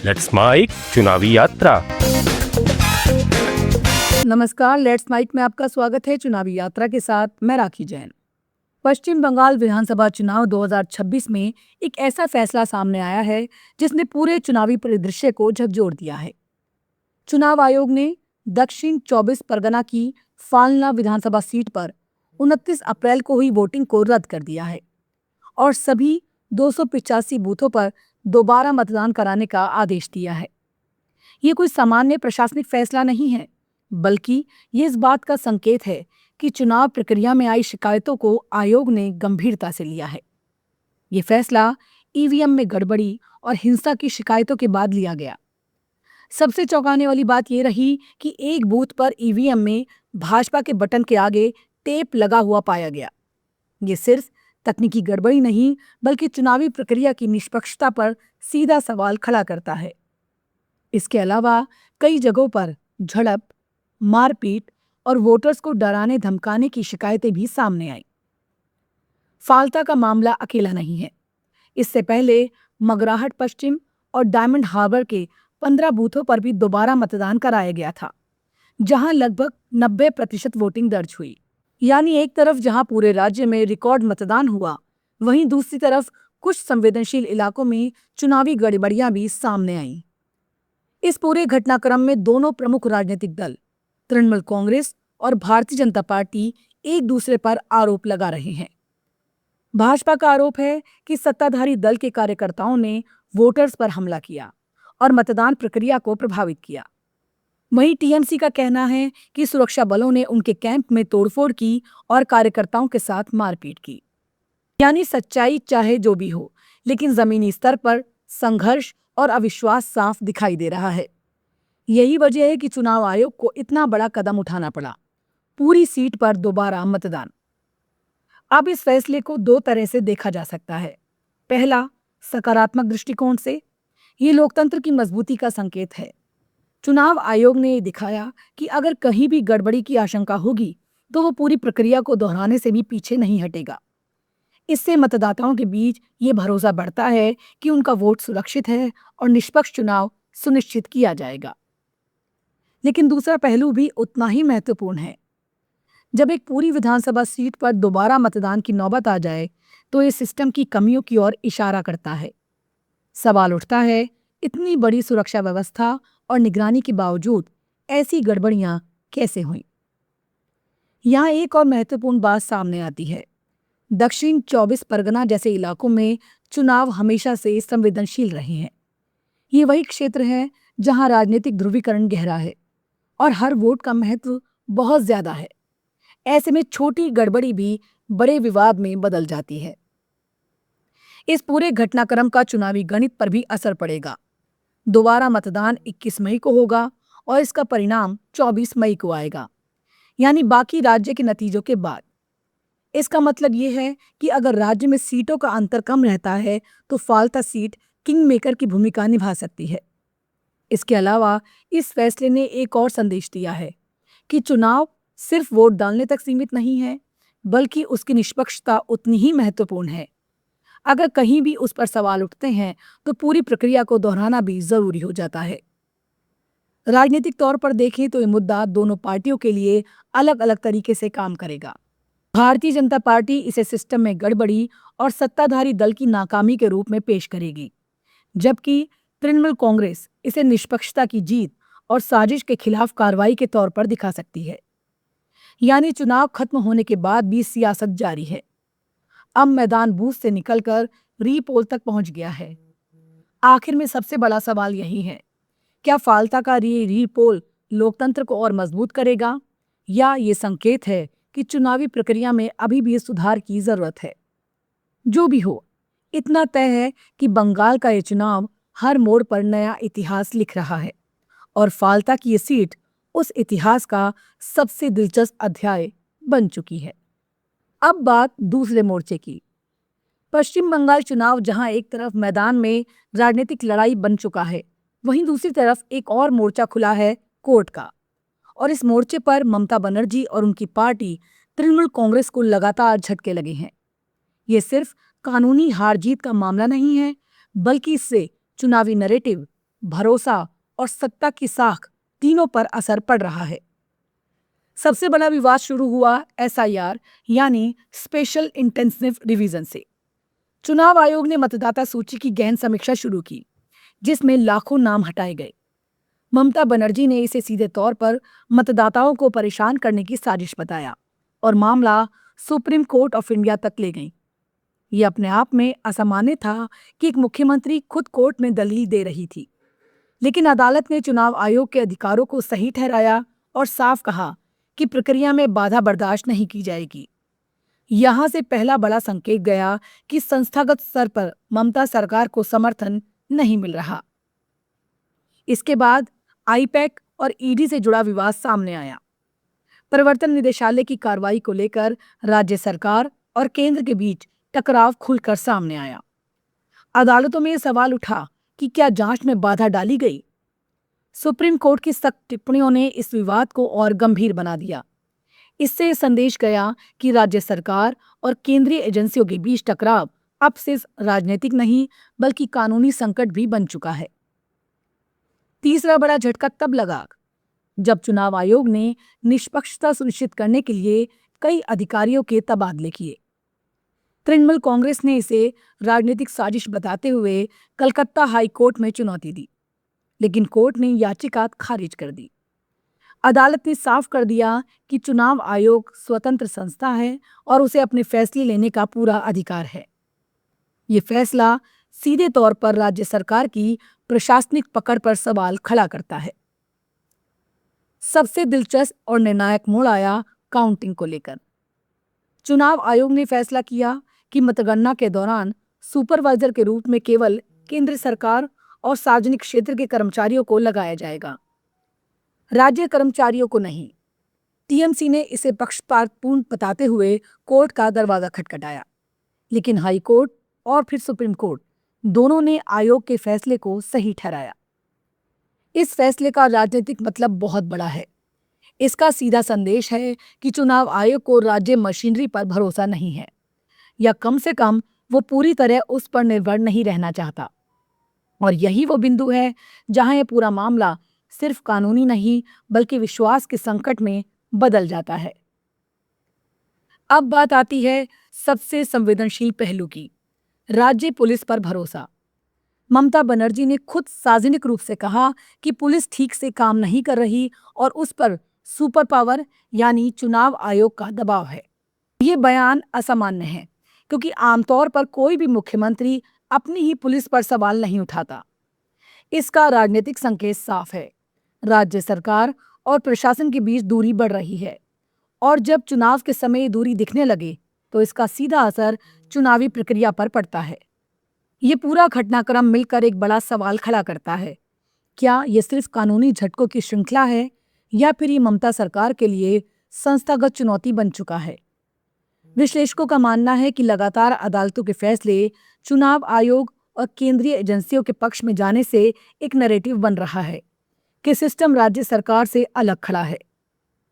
Let's mic चुनावी यात्रा। नमस्कार, लेट्स माइक में आपका स्वागत है। चुनावी यात्रा के साथ मैं राखी जैन। पश्चिम बंगाल विधानसभा चुनाव 2026 में एक ऐसा फैसला सामने आया है जिसने पूरे चुनावी परिदृश्य को झकझोर दिया है। चुनाव आयोग ने दक्षिण 24 परगना की फालना विधानसभा सीट पर 29 अप्रैल को हुई वोटिंग को रद्द कर दिया है और सभी 285 बूथों पर दोबारा मतदान कराने का आदेश दिया है। ये कोई सामान्य प्रशासनिक फैसला नहीं है, बल्कि ये इस बात का संकेत है कि चुनाव प्रक्रिया में आई शिकायतों को आयोग ने गंभीरता से लिया है। ये फैसला ईवीएम में गड़बड़ी और हिंसा की शिकायतों के बाद लिया गया। सबसे चौंकाने वाली बात यह रही कि एक बूथ पर ईवीएम में भाजपा के बटन के आगे टेप लगा हुआ पाया गया। ये सिर्फ तकनीकी गड़बड़ी नहीं, बल्कि चुनावी प्रक्रिया की निष्पक्षता पर सीधा सवाल खड़ा करता है। इसके अलावा कई जगहों पर झड़प, मारपीट और वोटर्स को डराने धमकाने की शिकायतें भी सामने आई। फाल्ता का मामला अकेला नहीं है। इससे पहले मगराहट पश्चिम और डायमंड हार्बर के 15 बूथों पर भी दोबारा मतदान कराया गया था, जहां लगभग 90% वोटिंग दर्ज हुई। यानी एक तरफ जहां पूरे राज्य में रिकॉर्ड मतदान हुआ, वहीं दूसरी तरफ कुछ संवेदनशील इलाकों में चुनावी गड़बड़ियां भी सामने आईं। इस पूरे घटनाक्रम में दोनों प्रमुख राजनीतिक दल तृणमूल कांग्रेस और भारतीय जनता पार्टी एक दूसरे पर आरोप लगा रहे हैं। भाजपा का आरोप है कि सत्ताधारी दल के कार्यकर्ताओं ने वोटर्स पर हमला किया और मतदान प्रक्रिया को प्रभावित किया। वहीं टीएमसी का कहना है कि सुरक्षा बलों ने उनके कैंप में तोड़फोड़ की और कार्यकर्ताओं के साथ मारपीट की। यानी सच्चाई चाहे जो भी हो, लेकिन जमीनी स्तर पर संघर्ष और अविश्वास साफ दिखाई दे रहा है। यही वजह है कि चुनाव आयोग को इतना बड़ा कदम उठाना पड़ा, पूरी सीट पर दोबारा मतदान। अब इस फैसले को दो तरह से देखा जा सकता है। पहला, सकारात्मक दृष्टिकोण से ये लोकतंत्र की मजबूती का संकेत है। चुनाव आयोग ने दिखाया कि अगर कहीं भी गड़बड़ी की आशंका होगी तो वो पूरी प्रक्रिया को दोहराने से भी पीछे नहीं हटेगा। इससे मतदाताओं के बीच ये भरोसा बढ़ता है कि उनका वोट सुरक्षित है और निष्पक्ष चुनाव सुनिश्चित किया जाएगा। लेकिन दूसरा पहलू भी उतना ही महत्वपूर्ण है। जब एक पूरी विधानसभा सीट पर दोबारा मतदान की नौबत आ जाए तो ये सिस्टम की कमियों की ओर इशारा करता है। सवाल उठता है, इतनी बड़ी सुरक्षा व्यवस्था और निगरानी के बावजूद ऐसी गड़बड़ियां कैसे हुईं? यहाँ एक और महत्वपूर्ण बात सामने आती है। दक्षिण 24 परगना जैसे इलाकों में चुनाव हमेशा से संवेदनशील रहे हैं। ये वही क्षेत्र है जहां राजनीतिक ध्रुवीकरण गहरा है और हर वोट का महत्व बहुत ज्यादा है। ऐसे में छोटी गड़बड़ी भी बड़े विवाद में बदल जाती है। इस पूरे घटनाक्रम का चुनावी गणित पर भी असर पड़ेगा। दोबारा मतदान 21 मई को होगा और इसका परिणाम 24 मई को आएगा, यानी बाकी राज्य के नतीजों के बाद। इसका मतलब ये है कि अगर राज्य में सीटों का अंतर कम रहता है तो फाल्ता सीट किंग मेकर की भूमिका निभा सकती है। इसके अलावा इस फैसले ने एक और संदेश दिया है कि चुनाव सिर्फ वोट डालने तक सीमित नहीं है, बल्कि उसकी निष्पक्षता उतनी ही महत्वपूर्ण है। अगर कहीं भी उस पर सवाल उठते हैं तो पूरी प्रक्रिया को दोहराना भी जरूरी हो जाता है। राजनीतिक तौर पर देखें तो ये मुद्दा दोनों पार्टियों के लिए अलग अलग तरीके से काम करेगा। भारतीय जनता पार्टी इसे सिस्टम में गड़बड़ी और सत्ताधारी दल की नाकामी के रूप में पेश करेगी, जबकि तृणमूल कांग्रेस इसे निष्पक्षता की जीत और साजिश के खिलाफ कार्रवाई के तौर पर दिखा सकती है। यानी चुनाव खत्म होने के बाद भी सियासत जारी है। अब मैदान बूथ से निकलकर रीपोल तक पहुंच गया है। आखिर में सबसे बड़ा सवाल यही है, क्या फाल्ता का रीपोल लोकतंत्र को और मजबूत करेगा, या ये संकेत है कि चुनावी प्रक्रिया में अभी भी सुधार की जरूरत है? जो भी हो, इतना तय है कि बंगाल का ये चुनाव हर मोड़ पर नया इतिहास लिख रहा है और फाल्ता की ये सीट उस इतिहास का सबसे दिलचस्प अध्याय बन चुकी है। अब बात दूसरे मोर्चे की। पश्चिम बंगाल चुनाव जहां एक तरफ मैदान में राजनीतिक लड़ाई बन चुका है, वहीं दूसरी तरफ एक और मोर्चा खुला है कोर्ट का। और इस मोर्चे पर ममता बनर्जी और उनकी पार्टी तृणमूल कांग्रेस को लगातार झटके लगे हैं। ये सिर्फ कानूनी हार जीत का मामला नहीं है, बल्कि इससे चुनावी नैरेटिव भरोसा और सत्ता की साख तीनों पर असर पड़ रहा है। सबसे बड़ा विवाद शुरू हुआ SIR यानी स्पेशल इंटेंसिव रिवीजन से। चुनाव आयोग ने मतदाता सूची की गहन समीक्षा शुरू की, जिसमें लाखों नाम हटाए गए। ममता बनर्जी ने इसे सीधे तौर पर मतदाताओं को परेशान करने की साजिश बताया और मामला सुप्रीम कोर्ट ऑफ इंडिया तक ले गई। ये अपने आप में असामान्य था कि एक मुख्यमंत्री खुद कोर्ट में दलील दे रही थी, लेकिन अदालत ने चुनाव आयोग के अधिकारों को सही ठहराया और साफ कहा कि प्रक्रिया में बाधा बर्दाश्त नहीं की जाएगी। यहां से पहला बड़ा संकेत गया कि संस्थागत स्तर पर ममता सरकार को समर्थन नहीं मिल रहा। इसके बाद आईपैक और ईडी से जुड़ा विवाद सामने आया। प्रवर्तन निदेशालय की कार्रवाई को लेकर राज्य सरकार और केंद्र के बीच टकराव खुलकर सामने आया। अदालतों में यह सवाल उठा कि क्या जांच में बाधा डाली गई। सुप्रीम कोर्ट की सख्त टिप्पणियों ने इस विवाद को और गंभीर बना दिया। इससे संदेश गया कि राज्य सरकार और केंद्रीय एजेंसियों के बीच टकराव अब सिर्फ राजनीतिक नहीं बल्कि कानूनी संकट भी बन चुका है। तीसरा बड़ा झटका तब लगा जब चुनाव आयोग ने निष्पक्षता सुनिश्चित करने के लिए कई अधिकारियों के तबादले किए। तृणमूल कांग्रेस ने इसे राजनीतिक साजिश बताते हुए कलकत्ता हाई कोर्ट में चुनौती दी, लेकिन कोर्ट ने याचिका खारिज कर दी। अदालत ने साफ कर दिया कि चुनाव आयोग स्वतंत्र संस्था है और उसे अपने फैसले लेने का पूरा अधिकार है। ये फैसला सीधे तौर पर राज्य सरकार की प्रशासनिक पकड़ पर सवाल खड़ा करता है। सबसे दिलचस्प और निर्णायक मोड़ आया काउंटिंग को लेकर। चुनाव आयोग ने फैसला किया कि मतगणना के दौरान सुपरवाइजर के रूप में केवल केंद्र सरकार और सार्वजनिक क्षेत्र के कर्मचारियों को लगाया जाएगा, राज्य कर्मचारियों को नहीं। टीएमसी ने इसे पक्षपातपूर्ण बताते हुए कोर्ट का दरवाजा खटखटाया, लेकिन हाई कोर्ट और फिर सुप्रीम कोर्ट दोनों ने आयोग के फैसले को सही ठहराया। इस फैसले का राजनीतिक मतलब बहुत बड़ा है। इसका सीधा संदेश है कि चुनाव आयोग को राज्य मशीनरी पर भरोसा नहीं है, या कम से कम वो पूरी तरह उस पर निर्भर नहीं रहना चाहता। और यही वो बिंदु है जहां यह पूरा मामला सिर्फ कानूनी नहीं बल्कि विश्वास के संकट में बदल जाता है। अब बात आती है सबसे संवेदनशील पहलू की, राज्य पुलिस पर भरोसा। ममता बनर्जी ने खुद सार्वजनिक रूप से कहा कि पुलिस ठीक से काम नहीं कर रही और उस पर सुपर पावर यानी चुनाव आयोग का दबाव है। ये बयान असामान्य है क्योंकि आमतौर पर कोई भी मुख्यमंत्री अपनी ही पुलिस पर सवाल नहीं उठाता। इसका राजनीतिक संकेत साफ है, राज्य सरकार और प्रशासन के बीच दूरी बढ़ रही है, और जब चुनाव के समय ये दूरी दिखने लगे तो इसका सीधा असर चुनावी प्रक्रिया पर पड़ता है। ये पूरा घटनाक्रम मिलकर एक बड़ा सवाल खड़ा करता है, क्या ये सिर्फ कानूनी झटकों की श्रृंखला है या फिर ये ममता सरकार के लिए संस्थागत चुनौती बन चुका है। विश्लेषकों का मानना है कि लगातार अदालतों के फैसले चुनाव आयोग और केंद्रीय एजेंसियों के पक्ष में जाने से एक नैरेटिव बन रहा है कि सिस्टम राज्य सरकार से अलग खड़ा है।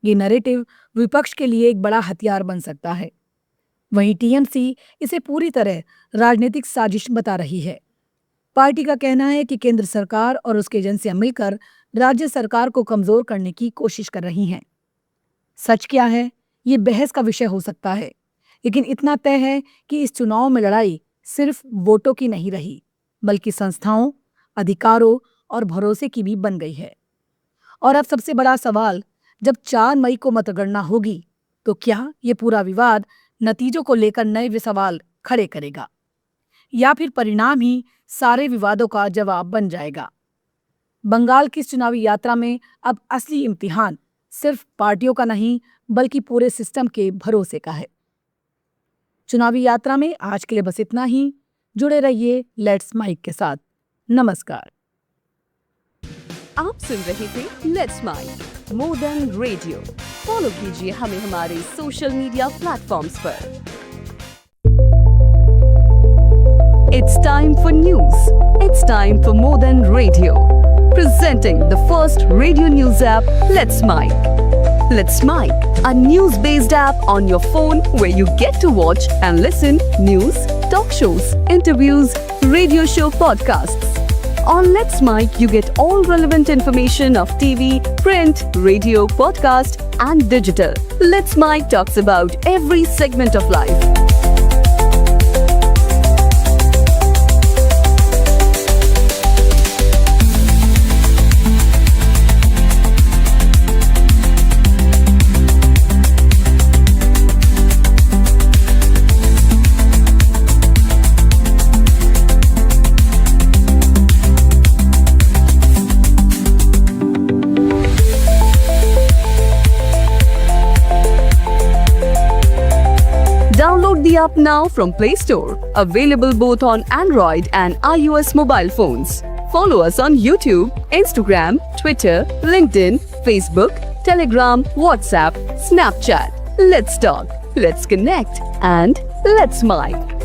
ये नैरेटिव विपक्ष के लिए एक बड़ा हथियार बन सकता है। वहीं टीएमसी इसे पूरी तरह राजनीतिक साजिश बता रही है। पार्टी का कहना है कि केंद्र सरकार और उसकी एजेंसियां मिलकर राज्य सरकार को कमजोर करने की कोशिश कर रही हैं। सच क्या है, ये बहस का विषय हो सकता है, लेकिन इतना तय है कि इस चुनाव में लड़ाई सिर्फ वोटों की नहीं रही बल्कि संस्थाओं, अधिकारों और भरोसे की भी बन गई है। और अब सबसे बड़ा सवाल, जब 4 मई को मतगणना होगी तो क्या ये पूरा विवाद नतीजों को लेकर नए सवाल खड़े करेगा या फिर परिणाम ही सारे विवादों का जवाब बन जाएगा। बंगाल की चुनावी यात्रा में अब असली इम्तिहान सिर्फ पार्टियों का नहीं बल्कि पूरे सिस्टम के भरोसे का है। चुनावी यात्रा में आज के लिए बस इतना ही। जुड़े रहिए लेट्स माइक के साथ। नमस्कार। आप सुन रहे थे let's mic more than radio. Follow कीजिए हमें हमारे सोशल मीडिया प्लेटफॉर्म्स पर। It's time for news. It's time for more than radio. Presenting the first radio news app, Let's Mic. Let's Mic, a news-based app on your phone where you get to watch and listen news, talk shows, interviews, radio show podcasts. On Let's Mic, you get all relevant information of TV, print, radio, podcast, and digital. Let's Mic talks about every segment of life. Download the app now from Play Store. Available both on Android and iOS mobile phones. Follow us on YouTube, Instagram, Twitter, LinkedIn, Facebook, Telegram, WhatsApp, Snapchat. Let's talk, let's connect, and let's mic.